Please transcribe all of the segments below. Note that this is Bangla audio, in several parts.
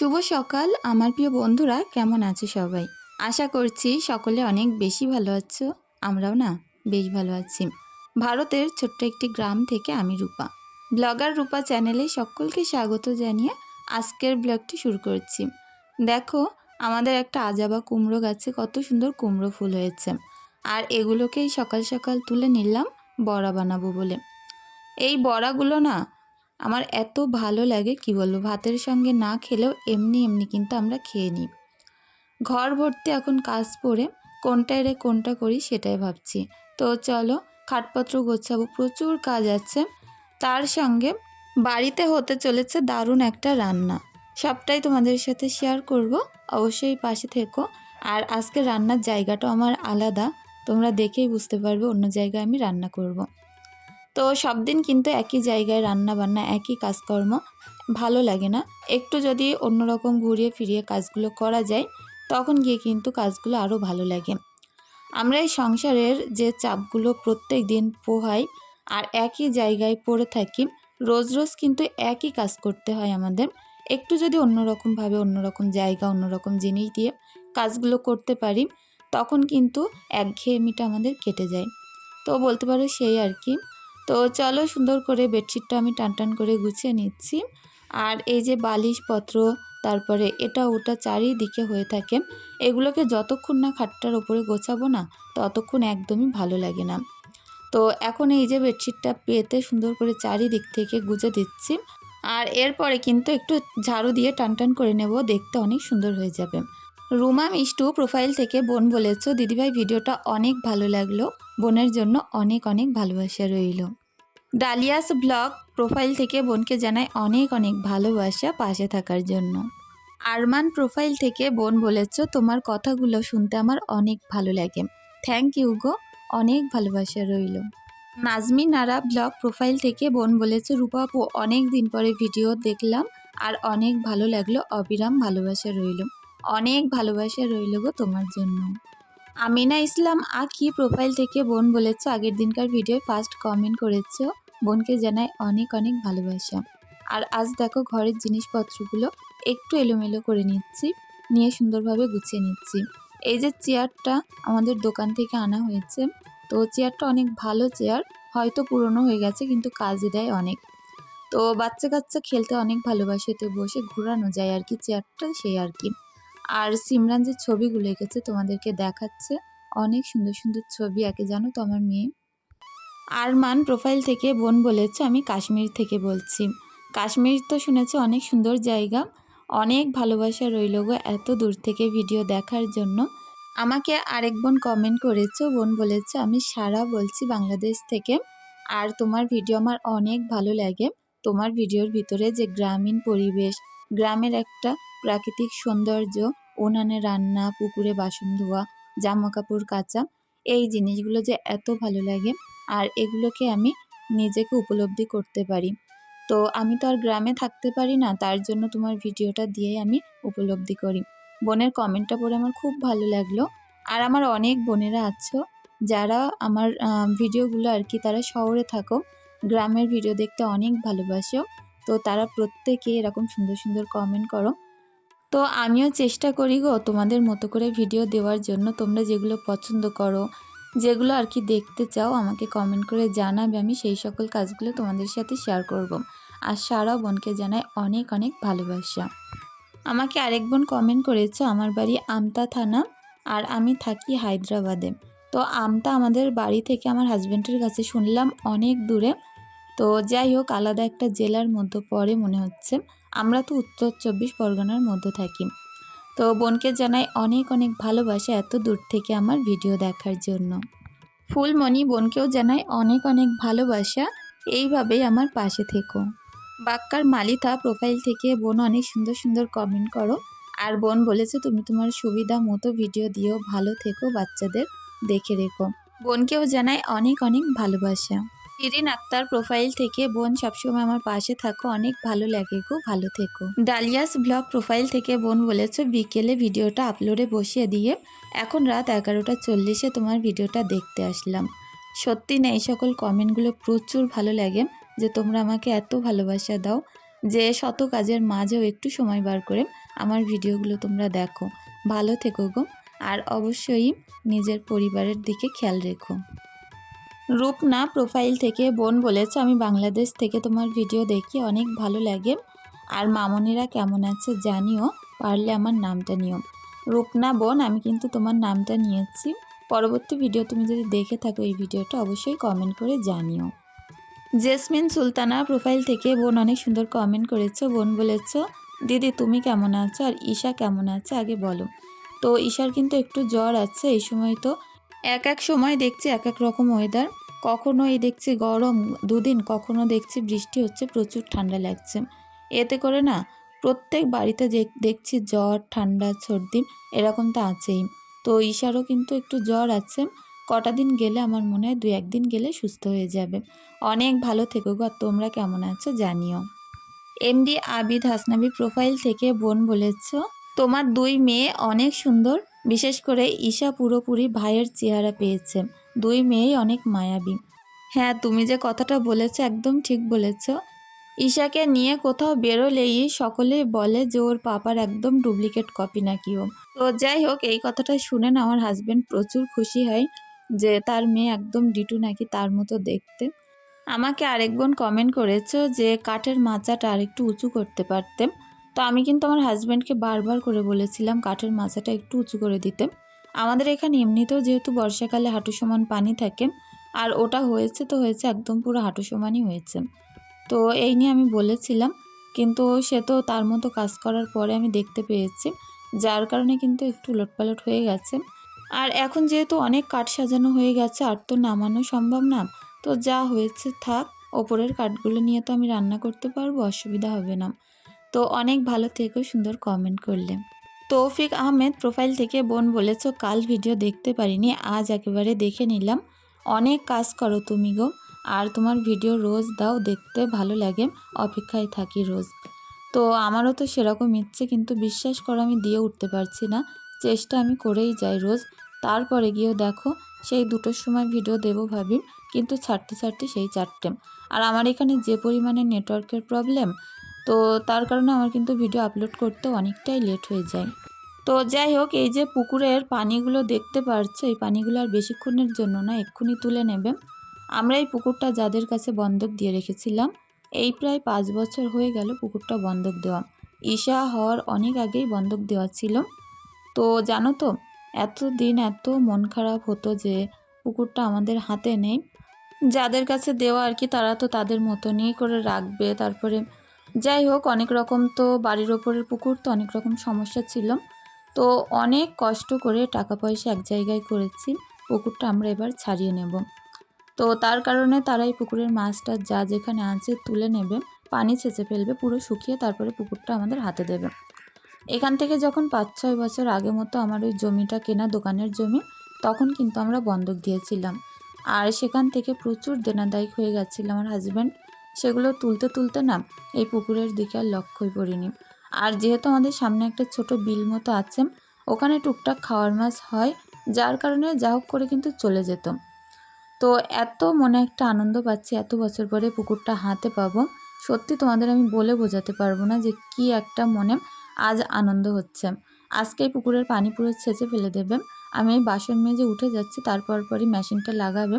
শুভ সকাল আমার প্রিয় বন্ধুরা, কেমন আছো সবাই? আশা করছি সকলে অনেক বেশি ভালো আছো। আমরাও না বেশ ভালো আছি। ভারতের ছোট্ট একটি গ্রাম থেকে আমি রূপা, ব্লগার রূপা চ্যানেলে সকলকে স্বাগত জানিয়ে আজকের ব্লগটি শুরু করছি। দেখো, আমাদের একটা আজাবা কুমড়ো গাছে কত সুন্দর কুমড়ো ফুল হয়েছে, আর এগুলোকেই সকাল সকাল তুলে নিলাম বড়া বানাবো বলে। এই বড়াগুলো না আমার এত ভালো লাগে, কি বলবো, ভাতের সঙ্গে না খেলেও এমনি এমনি কিন্তু আমরা খেয়ে নিই। ঘর ভর্তি এখন কাজ পড়ে কোনটায় রে কোনটা করি সেটাই ভাবছি। তো চলো, খাটপত্র গোছাবো, প্রচুর কাজ আছে। তার সঙ্গে বাড়িতে হতে চলেছে দারুণ একটা রান্না, সবটাই তোমাদের সাথে শেয়ার করব। অবশ্যই পাশে থেকো। আর আজকে রান্নার জায়গাটা আমার আলাদা, তোমরা দেখেই বুঝতে পারবে অন্য জায়গায় আমি রান্না করব। তো সব দিন কিন্তু একই জায়গায় রান্না বান্না, একই কাজকর্ম ভালো লাগে না। একটু যদি অন্যরকম ঘুরিয়ে ফিরিয়ে কাজগুলো করা যায়, তখন গিয়ে কিন্তু কাজগুলো আরও ভালো লাগে। আমরা এই সংসারের যে চাপগুলো প্রত্যেক দিন পোহাই আর একই জায়গায় পড়ে থাকি, রোজ রোজ কিন্তু একই কাজ করতে হয় আমাদের। একটু যদি অন্যরকমভাবে, অন্যরকম জায়গা, অন্যরকম জিনিস দিয়ে কাজগুলো করতে পারি, তখন কিন্তু একঘেয়েমিটা আমাদের কেটে যায়। তো বলতে পারো সেই আর কি। তো চলো, সুন্দর করে বেডশিটটা আমি টান টান করে গুছিয়ে নিচ্ছি। আর এই যে বালিশপত্র, তারপরে এটা ওটা চারিদিকে হয়ে থাকে, এগুলোকে যতক্ষণ না খাটটার ওপরে গোছাবো না, ততক্ষণ একদমই ভালো লাগে না। তো এখন এই যে বেডশিটটা পেতে সুন্দর করে চারিদিক থেকে গুজে দিচ্ছি। আর এরপরে কিন্তু একটু ঝাড়ু দিয়ে টান টান করে নেব, দেখতে অনেক সুন্দর হয়ে যাবে। রুমা মিষ্টু প্রোফাইল থেকে বোন বলেছো, দিদিভাই ভিডিওটা অনেক ভালো লাগলো, বোনের জন্য অনেক অনেক ভালোবাসা রইল। ডালিয়াস ব্লগ প্রোফাইল থেকে বোনকে জানাই অনেক অনেক ভালোবাসা পাশে থাকার জন্য। আরমান প্রোফাইল থেকে বোন বলেছো, তোমার কথাগুলো শুনতে আমার অনেক ভালো লাগে। থ্যাংক ইউ গো, অনেক ভালোবাসা রইল। নাজমি নারা ব্লগ প্রোফাইল থেকে বোন বলেছে, রূপা আপু অনেক দিন পরে ভিডিও দেখলাম আর অনেক ভালো লাগলো, অবিরাম ভালোবাসা রইল। অনেক ভালোবাসা রইল গো তোমার জন্য। আমিনা ইসলাম আখি প্রোফাইল থেকে বোন বলেছে, আগের দিনকার ভিডিও ফার্স্ট কমেন্ট করেছো, বোনকে জানাই অনেক অনেক ভালোবাসা। আর আজ দেখো ঘরের জিনিসপত্রগুলো একটু এলোমেলো করে নিচ্ছি, নিয়ে সুন্দরভাবে গুছিয়ে নিচ্ছি। এই যে চেয়ারটা আমাদের দোকান থেকে আনা হয়েছে, তো চেয়ারটা অনেক ভালো চেয়ার, হয়তো পুরনো হয়ে গেছে কিন্তু কাজে দেয় অনেক। তো বাচ্চা কাচ্চা খেলতে অনেক ভালোবাসে, এতে বসে ঘোরানো যায় আর কি চেয়ারটা, সেই আর কি। আর সিমরান যে ছবিগুলো এঁকেছে তোমাদেরকে দেখাচ্ছে, অনেক সুন্দর সুন্দর ছবি আঁকে, জানো তো আমার মেয়ে। আরমান প্রোফাইল থেকে বোন বলেছে, আমি কাশ্মীর থেকে বলছি। কাশ্মীর তো শুনেছি অনেক সুন্দর জায়গা, অনেক ভালোবাসা রইল গো এত দূর থেকে ভিডিও দেখার জন্য। আমাকে আরেক বোন কমেন্ট করেছো, বোন বলেছে, আমি সারা বলছি বাংলাদেশ থেকে, আর তোমার ভিডিও আমার অনেক ভালো লাগে। তোমার ভিডিওর ভিতরে যে গ্রামীণ পরিবেশ, গ্রামের একটা প্রাকৃতিক সৌন্দর্য, উনানে রান্না, পুকুরে বাসন ধোয়া, জামা কাপড় কাচা, এই জিনিসগুলো যে এত ভালো লাগে, আর এগুলোকে আমি নিজেকে উপলব্ধি করতে পারি। তো আমি তো আর গ্রামে থাকতে পারি না, তার জন্য তোমার ভিডিওটা দিয়ে আমি উপলব্ধি করি। বোনের কমেন্টটা পড়ে আমার খুব ভালো লাগলো। আর আমার অনেক বোনেরা আছো যারা আমার ভিডিওগুলো আর কি, তারা শহরে থাকো, গ্রামের ভিডিও দেখতে অনেক ভালোবাসো। তো তারা প্রত্যেকে এরকম সুন্দর সুন্দর কমেন্ট করো। তো আমিও চেষ্টা করি গো তোমাদের মতো করে ভিডিও দেওয়ার জন্য। তোমরা যেগুলো পছন্দ করো, যেগুলো আর কি দেখতে চাও, আমাকে কমেন্ট করে জানাবে, আমি সেই সকল কাজগুলো তোমাদের সাথে শেয়ার করব। আর সারা বোনকে জানাই অনেক অনেক ভালোবাসা। আমাকে আরেক বোন কমেন্ট করেছে, আমার বাড়ি আমতা থানা আর আমি থাকি হায়দ্রাবাদে। তো আমতা আমাদের বাড়ি থেকে আমার হাজব্যান্ডের কাছে, শুনলাম অনেক দূরে। তো যাই হোক, আলাদা একটা জেলার মধ্যে পড়ে মনে হচ্ছে। আমরা তো উত্তর 24 পরগনার মধ্যে থাকি। তো বোনকে জানাই অনেক অনেক ভালোবাসা এত দূর থেকে আমার ভিডিও দেখার জন্য। ফুলমণি বোনকেও জানাই অনেক অনেক ভালোবাসা, এইভাবেই আমার পাশে থেকো। বাক্কার মালিথা প্রোফাইল থেকে বোন অনেক সুন্দর সুন্দর কমেন্ট করো। আর বোন বলেছে, তুমি তোমার সুবিধা মতো ভিডিও দিও, ভালো থেকো, বাচ্চাদের দেখে রেখো। বোনকেও জানাই অনেক অনেক ভালোবাসা। শিরিন আক্তার প্রোফাইল থেকে, বোন সবসময় আমার পাশে থাকো, অনেক ভালো লাগে গো, ভালো থেকো। ডালিয়াস ব্লগ প্রোফাইল থেকে বোন বলেছে, বিকেলে ভিডিওটা আপলোডে বসিয়ে দিয়ে এখন রাত 11:40 তোমার ভিডিওটা দেখতে আসলাম। সত্যি না, এই সকল কমেন্টগুলো প্রচুর ভালো লাগে যে তোমরা আমাকে এত ভালোবাসা দাও। যে শত কাজের মাঝেও একটু সময় বার করে আমার ভিডিওগুলো তোমরা দেখো। ভালো থেকো গো, আর অবশ্যই নিজের পরিবারের দিকে খেয়াল রেখো। রূপনা প্রোফাইল থেকে বোন বলেছে, আমি বাংলাদেশ থেকে তোমার ভিডিও দেখি, অনেক ভালো লাগে। আর মামনিরা কেমন আছে জানিও, পারলে আমার নামটা নিও। রূপনা বোন, আমি কিন্তু তোমার নামটা নিয়েছি। পরবর্তী ভিডিও তুমি যদি দেখে থাকো এই ভিডিওটা, অবশ্যই কমেন্ট করে জানিও। জেসমিন সুলতানা প্রোফাইল থেকে বোন অনেক সুন্দর কমেন্ট করেছো। বোন বলেছো, দিদি তুমি কেমন আছো আর ঈশা কেমন আছে আগে বলো। তো ঈশার কিন্তু একটু জ্বর আছে এই সময়। তো এক এক সময় দেখছি এক এক রকম ওয়েদার, কখনো এই দেখছি গরম দুদিন, কখনো দেখছি বৃষ্টি হচ্ছে, প্রচুর ঠান্ডা লাগছে। এতে করে না প্রত্যেক বাড়িতে দেখছি জ্বর ঠান্ডা সর্দি এরকম তো আছেই। তো ঈশারও কিন্তু একটু জ্বর আছে, কটা দিন গেলে আমার মনে হয় 2-1 দিন গেলে সুস্থ হয়ে যাবে। অনেক ভালো থেকো গো, আর তোমরা কেমন আছো জানিও। এমডি আবিদ হাসনাবি প্রোফাইল থেকে বোন বলেছ, তোমার 2 মেয়ে অনেক সুন্দর, বিশেষ করে ঈশা পুরোপুরি ভাইয়ের চেহারা পেয়েছে। 2 মেয়েই অনেক মায়াবী। হ্যাঁ, তুমি যে কথাটা বলেছ একদম ঠিক বলেছ। ঈশাকে নিয়ে কোথাও বেরোলেই সকলেই বলে যে ওর পাপার একদম ডুপ্লিকেট কপি নাকি ও। তো যাই হোক, এই কথাটা শুনে না আমার হাজব্যান্ড প্রচুর খুশি হয় যে তার মেয়ে একদম ডিটু নাকি তার মতো দেখতে। আমাকে আরেক বোন কমেন্ট করেছো যে কাঠের মাচাটা আরেকটু উঁচু করতে পারতে। তো আমি কিন্তু আমার হাজব্যান্ডকে বারবার করে বলেছিলাম কাঠের মাচাটা একটু উঁচু করে দিতে। আমাদের এখানে এমনিতেও যেহেতু বর্ষাকালে হাঁটু সমান পানি থাকে, আর ওটা হয়েছে তো হয়েছে একদম পুরো হাঁটু সমানই হয়েছে। তো এই নিয়ে আমি বলেছিলাম, কিন্তু সে তো তার মতো কাজ করার পরে আমি দেখতে পেয়েছি, যার কারণে কিন্তু একটু উলটপালট হয়ে গেছে। আর এখন যেহেতু অনেক কাঠ সাজানো হয়ে গেছে আর তো নামানো সম্ভব না, তো যা হয়েছে থাক। ওপরের কাঠগুলো নিয়ে তো আমি রান্না করতে পারবো, অসুবিধা হবে না। তো অনেক ভালো থেকো, সুন্দর কমেন্ট করলে। তৌফিক আহমেদ প্রোফাইল থেকে বোন বলেছ, কাল ভিডিও দেখতে পারিনি, আজ একেবারে দেখে নিলাম। অনেক কাজ করো তুমি গো, আর তোমার ভিডিও রোজ দাও, দেখতে ভালো লাগে, অপেক্ষায় থাকি রোজ। তো আমারও তো সেরকম ইচ্ছে, কিন্তু বিশ্বাস করো আমি দিয়ে উঠতে পারছি না। চেষ্টা আমি করেই যাই রোজ, তারপরে গিয়েও দেখো সেই 2টোর সময় ভিডিও দেবো ভাবি, কিন্তু ছাড়তে ছাড়তে সেই 4টে। আর আমার এখানে যে পরিমাণে নেটওয়ার্কের প্রবলেম, তো তার কারণে আমার কিন্তু ভিডিও আপলোড করতে অনেকটাই লেট হয়ে যায়। তো যাই হোক, এই যে পুকুরের পানিগুলো দেখতে পারছো, এই পানিগুলো আর বেশিক্ষণের জন্য না, এক্ষুনি তুলে নেবে। আমরা এই পুকুরটা যাদের কাছে বন্ধক দিয়ে রেখেছিলাম, এই প্রায় 5 বছর হয়ে গেল পুকুরটা বন্ধক দেওয়া। ঈশা হওয়ার অনেক আগেই বন্ধক দেওয়া ছিল। তো জানো তো, এতদিন এত মন খারাপ হতো যে পুকুরটা আমাদের হাতে নেই। যাদের কাছে দেওয়া আর কি, তারা তো তাদের মতনই করে রাখবে। তারপরে যাই হোক, অনেক রকম তো বাড়ির ওপরের পুকুর, তো অনেক রকম সমস্যা ছিল। তো অনেক কষ্ট করে টাকা পয়সা এক জায়গায় করেছি, পুকুরটা আমরা এবার ছাড়িয়ে নেব। তো তার কারণে তারা এই পুকুরের মাছটা যা যেখানে আছে তুলে নেবে, পানি ছেঁচে ফেলবে, পুরো শুকিয়ে তারপরে পুকুরটা আমাদের হাতে দেবে। এখান থেকে যখন 5-6 বছর আগে মতো আমার ওই জমিটা কেনা, দোকানের জমি, তখন কিন্তু আমরা বন্ধক দিয়েছিলাম। আর সেখান থেকে প্রচুর দেনাদায়ক হয়ে গেছিল আমার হাজব্যান্ড। সেগুলো তুলতে তুলতে না এই পুকুরের দিকে আর লক্ষ্যই পড়িনি। আর যেহেতু আমাদের সামনে একটা ছোট বিল মতো আছে, ওখানে টুকটাক খাওয়ার মাছ হয়, যার কারণে যা হোক করে কিন্তু চলে যেত। তো এত মনে একটা আনন্দ পাচ্ছি এত বছর পরে পুকুরটা হাতে পাবো, সত্যি তোমাদের আমি বলে বোঝাতে পারবো না যে কি একটা মনে আজ আনন্দ হচ্ছে। আজকে এই পুকুরের পানি পুরো ছেঁচে ফেলে দেবে। আমি এই বাসন মেজে উঠে যাচ্ছি, তারপর পরই মেশিনটা লাগাবে।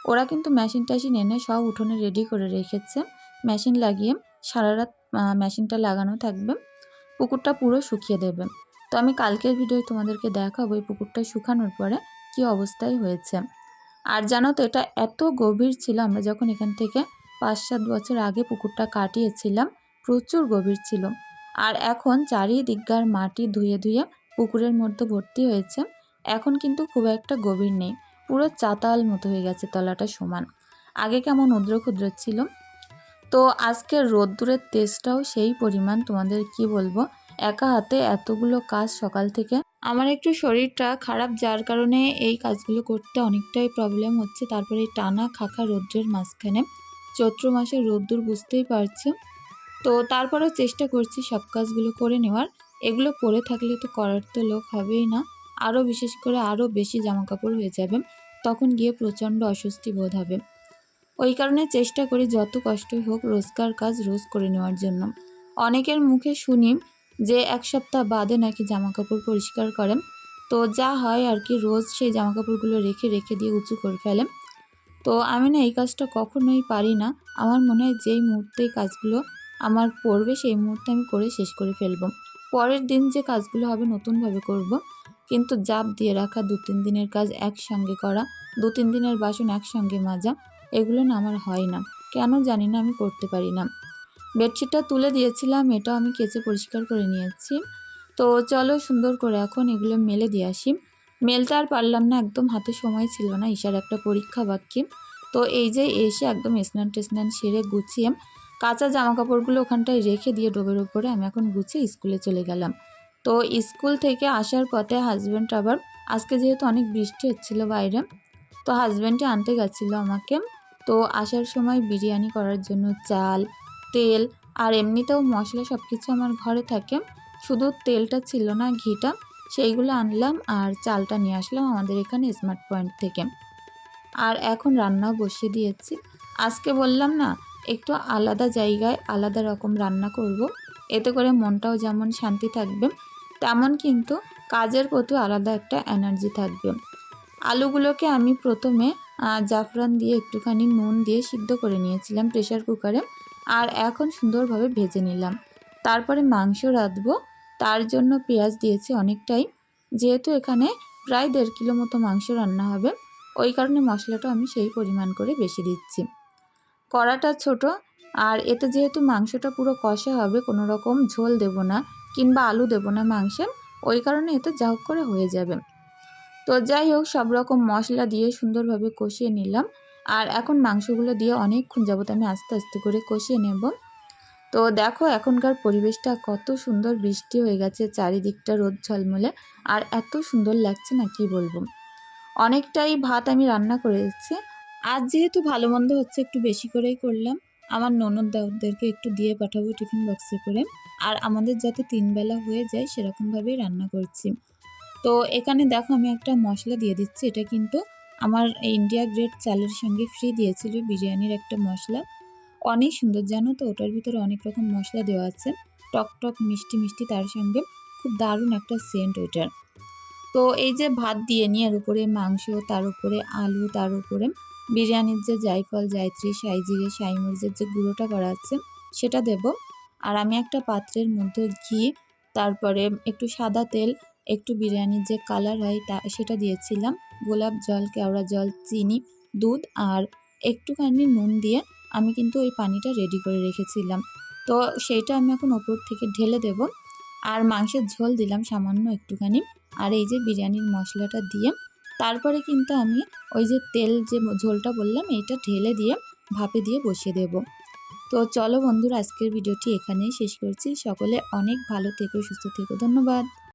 ওরা কিন্তু মেশিন ট্যাশিন এনে সব উঠোনে রেডি করে রেখেছে। মেশিন লাগিয়ে সারা রাত মেশিনটা লাগানো থাকবে, পুকুরটা পুরো শুকিয়ে দেবে। তো আমি কালকের ভিডিও তোমাদেরকে দেখাবো এই পুকুরটা শুকানোর পরে কি অবস্থায় হয়েছে। আর জানো তো, এটা এত গভীর ছিল, আমরা যখন এখান থেকে 5-7 বছর আগে পুকুরটা কাটিয়েছিলাম, প্রচুর গভীর ছিল। আর এখন চারিদিককার মাটি ধুয়ে ধুয়ে পুকুরের মধ্যে ভর্তি হয়েছে। এখন কিন্তু খুব একটা গভীর নেই, পুরো চাতাল মতো হয়ে গেছে, তলাটা সমান। আগে কেমন উদ্র ক্ষুদ্র ছিল। তো আজকের রোদ্দুরের তেজটাও সেই পরিমাণ, তোমাদের কি বলবো, একা হাতে এতগুলো কাজ সকাল থেকে। আমার একটু শরীরটা খারাপ, যার কারণে এই কাজগুলো করতে অনেকটাই প্রবলেম হচ্ছে। তারপরে এই টানা খাখা রৌদ্রের মাঝখানে, চৈত্র মাসের রোদ্দুর বুঝতেই পারছো। তো তারপরেও চেষ্টা করছি সব কাজগুলো করে নেওয়ার। এগুলো পরে থাকলে তো করার তো লোক হবেই না, আরও বিশেষ করে আরও বেশি জামাকাপড় হয়ে যাবে, তখন গিয়ে প্রচণ্ড অস্বস্তি বোধ হবে। ওই কারণে চেষ্টা করি যত কষ্টই হোক রোজকার কাজ রোজ করে নেওয়ার জন্য। অনেকের মুখে শুনি যে ১ সপ্তাহ বাদে নাকি জামাকাপড় পরিষ্কার করেন। তো যা হয় আর কি, রোজ সেই জামাকাপড়গুলো রেখে দিয়ে উঁচু করে ফেলে। তো আমি না এই কাজটা কখনোই পারি না। আমার মনে হয় যেই মুহূর্তে কাজগুলো আমার পড়বে সেই মুহূর্তে আমি করে শেষ করে ফেলবো। পরের দিন যে কাজগুলো হবে নতুনভাবে করব। কিন্তু জাপ দিয়ে রাখা ২-৩ দিনের কাজ একসঙ্গে করা, ২-৩ দিনের বাসন একসঙ্গে মাজা, এগুলো না আমার হয় না। কেন জানি না, আমি করতে পারি না। বেডশিটটা তুলে দিয়েছিলাম, এটাও আমি কেচে পরিষ্কার করে নিয়েছি। তো চলো সুন্দর করে এখন এগুলো মেলে দিয়ে আসি। মেলতে আর পারলাম না, একদম হাতে সময় ছিল না, ঈশার একটা পরীক্ষা বাকি। তো এই যে এসে একদম স্নান সেরে গুছিয়ে কাঁচা জামাকাপড়গুলো ওখানটায় রেখে দিয়ে ডোবের ওপরে আমি এখন গুছিয়ে স্কুলে চলে গেলাম। তো স্কুল থেকে আসার পথে হাজব্যান্ড আবার, আজকে যেহেতু অনেক বৃষ্টি হচ্ছিল বাইরে, তো হাজব্যান্ডই আনতে গেছিলো আমাকে। তো আসার সময় বিরিয়ানি করার জন্য চাল, তেল আর এমনিতেও মশলা সব কিছু আমার ঘরে থাকে, শুধু তেলটা ছিল না, ঘিটা, সেইগুলো আনলাম আর চালটা নিয়ে আসলাম আমাদের এখানে স্মার্ট পয়েন্ট থেকে। আর এখন রান্নাও বসিয়ে দিয়েছি। আজকে বললাম না, একটু আলাদা জায়গায় আলাদা রকম রান্না করব, এতে করে মনটাও যেমন শান্তি থাকবে, তেমন কিন্তু কাজের প্রতি আলাদা একটা এনার্জি থাকবে। আলুগুলোকে আমি প্রথমে জাফরান দিয়ে একটুখানি নুন দিয়ে সিদ্ধ করে নিয়েছিলাম প্রেসার কুকারে, আর এখন সুন্দরভাবে ভেজে নিলাম। তারপরে মাংস রাঁধবো, তার জন্য পেঁয়াজ দিয়েছি অনেকটাই, যেহেতু এখানে প্রায় ১.৫ কিলো মতো মাংস রান্না হবে, ওই কারণে মশলাটা আমি সেই পরিমাণ করে বেশি দিচ্ছি। কড়াটা ছোট, আর এতে যেহেতু মাংসটা পুরো কষা হবে, কোনো রকম ঝোল দেব না কিংবা আলু দেব না মাংসে, ওই কারণে এতে যা হোক করে হয়ে যাবে। তো যাই হোক, সব রকম মশলা দিয়ে সুন্দরভাবে কষিয়ে নিলাম। আর এখন মাংসগুলো দিয়ে অনেকক্ষণ যাবত আমি আস্তে আস্তে করে কষিয়ে নেব। তো দেখো এখনকার পরিবেশটা কত সুন্দর, বৃষ্টি হয়ে গেছে, চারিদিকটা রোদ ঝলমলে, আর এত সুন্দর লাগছে না কি বলবো। অনেকটাই ভাত আমি রান্না করেছি। আজ যেহেতু ভালো মন্দ হচ্ছে, একটু বেশি করেই করলাম। আমার ননদ দেওরদেরকে একটু দিয়ে পাঠাবো টিফিন বক্সে করে। আর আমাদের যাতে ৩ বেলা হয়ে যায় সেরকমভাবেই রান্না করছি। তো এখানে দেখো আমি একটা মশলা দিয়ে দিচ্ছি, এটা কিন্তু আমার ইন্ডিয়া গ্রেট চালের সঙ্গে ফ্রি দিয়েছিল, বিরিয়ানির একটা মশলা। অনেক সুন্দর, জানো তো, ওটার ভিতরে অনেক রকম মশলা দেওয়া আছে, টক টক মিষ্টি মিষ্টি, তার সঙ্গে খুব দারুণ একটা সেন্ট ওইটার। তো এই যে ভাত দিয়ে নিয়ে এর উপরে মাংস, তার উপরে আলু, তার উপরে বিরিয়ানির যে জায়ফল, জায়ত্রী, সাইজিরে, সাইমরিচের যে গুঁড়োটা করা আছে সেটা দেব। আর আমি একটা পাত্রের মধ্যে ঘি, তারপরে একটু সাদা তেল, একটু বিরিয়ানির যে কালার হয় তা সেটা দিয়েছিলাম, গোলাপ জল, কেওড়া জল, চিনি, দুধ আর একটুখানি নুন দিয়ে আমি কিন্তু ওই পানিটা রেডি করে রেখেছিলাম। তো সেইটা আমি এখন ওপর থেকে ঢেলে দেব। আর মাংসের ঝোল দিলাম সামান্য একটুখানি, আর এই যে বিরিয়ানির মশলাটা দিয়ে তারপরে কিন্তু আমি ওই যে তেল যে ঝোলটা বললাম এইটা ঢেলে দিয়ে ভাপে দিয়ে বসিয়ে দেব। তো চলো বন্ধুরা, আজকের ভিডিওটি এখানেই শেষ করছি। সকলে অনেক ভালো থেকো, সুস্থ থেকো, ধন্যবাদ।